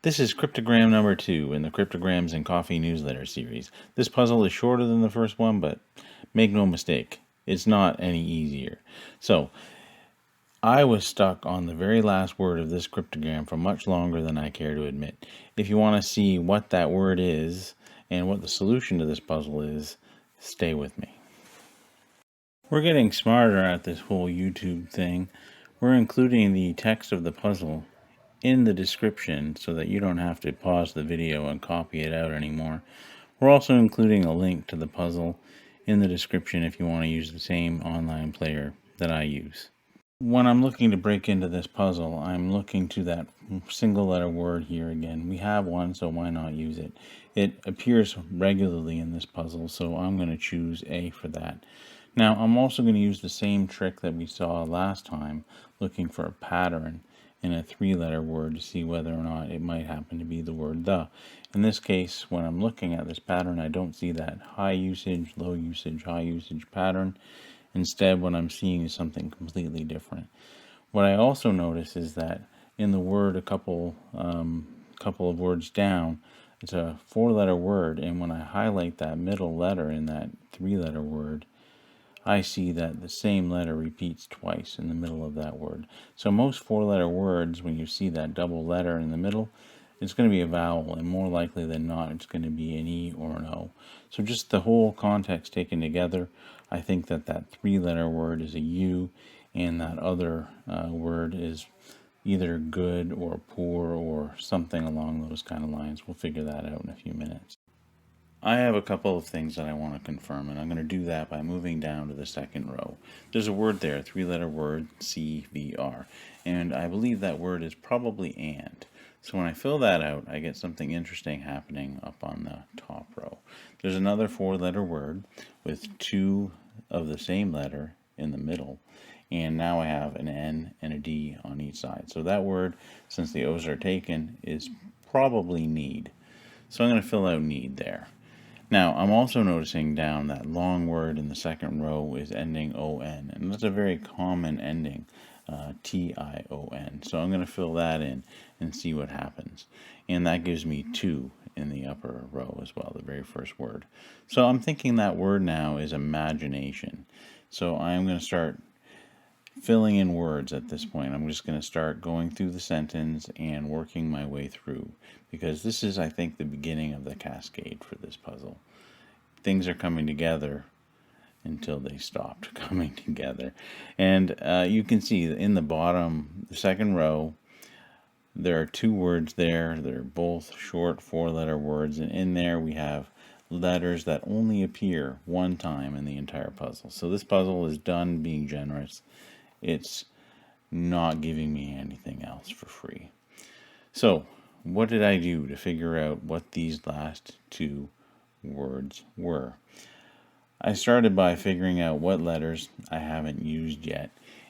This is Cryptogram number 2 in the Cryptograms and Coffee newsletter series. This puzzle is shorter than the first one, but make no mistake, it's not any easier. So, I was stuck on the very last word of this cryptogram for much longer than I care to admit. If you want to see what that word is and what the solution to this puzzle is, stay with me. We're getting smarter at this whole YouTube thing. We're including the text of the puzzle in the description so that you don't have to pause the video and copy it out anymore. We're also including a link to the puzzle in the description if you want to use the same online player that I use. When I'm looking to break into this puzzle, I'm looking to that single letter word here again. We have one, so why not use it? It appears regularly in this puzzle, so I'm going to choose A for that. Now, I'm also going to use the same trick that we saw last time, looking for a pattern in a 3-letter word to see whether or not it might happen to be the word the. In this case, when I'm looking at this pattern, I don't see that high usage, low usage, high usage pattern. Instead, what I'm seeing is something completely different. What I also notice is that in the word a couple of words down, it's a 4-letter word, and when I highlight that middle letter in that 3-letter word, I see that the same letter repeats twice in the middle of that word. So most 4-letter words, when you see that double letter in the middle, it's going to be a vowel, and more likely than not, it's going to be an E or an O. So just the whole context taken together, I think that that 3-letter word is a U, and that other word is either good or poor or something along those kind of lines. We'll figure that out in a few minutes. I have a couple of things that I want to confirm, and I'm going to do that by moving down to the second row. There's a word there, a 3-letter word, CVR, and I believe that word is probably and. So when I fill that out, I get something interesting happening up on the top row. There's another 4-letter word with 2 of the same letter in the middle, and now I have an N and a D on each side. So that word, since the O's are taken, is probably need. So I'm going to fill out need there. Now, I'm also noticing down that long word in the second row is ending ON, and that's a very common ending, TION. So I'm going to fill that in and see what happens. And that gives me 2 in the upper row as well, the very first word. So I'm thinking that word now is imagination. So I'm going to start filling in words at this point. I'm just going to start going through the sentence and working my way through, because this is, I think, the beginning of the cascade for this puzzle. Things are coming together until they stopped coming together. And you can see in the bottom, the second row, there are 2 words there. They're both short 4-letter words, and in there we have letters that only appear one time in the entire puzzle. So this puzzle is done being generous. It's not giving me anything else for free. So, what did I do to figure out what these last 2 words were? I started by figuring out what letters I haven't used yet,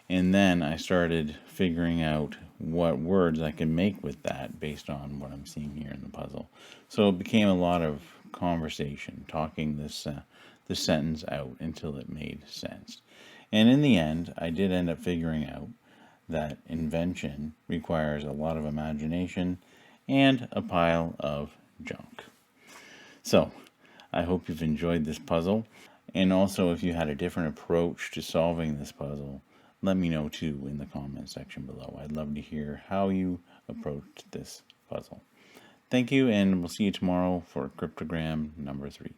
and then I started figuring out what words I can make with that based on what I'm seeing here in the puzzle. So it became a lot of conversation, talking this sentence out until it made sense. And in the end, I did end up figuring out that invention requires a lot of imagination and a pile of junk. So, I hope you've enjoyed this puzzle. And also, if you had a different approach to solving this puzzle, let me know too in the comment section below. I'd love to hear how you approached this puzzle. Thank you, and we'll see you tomorrow for Cryptogram number 3.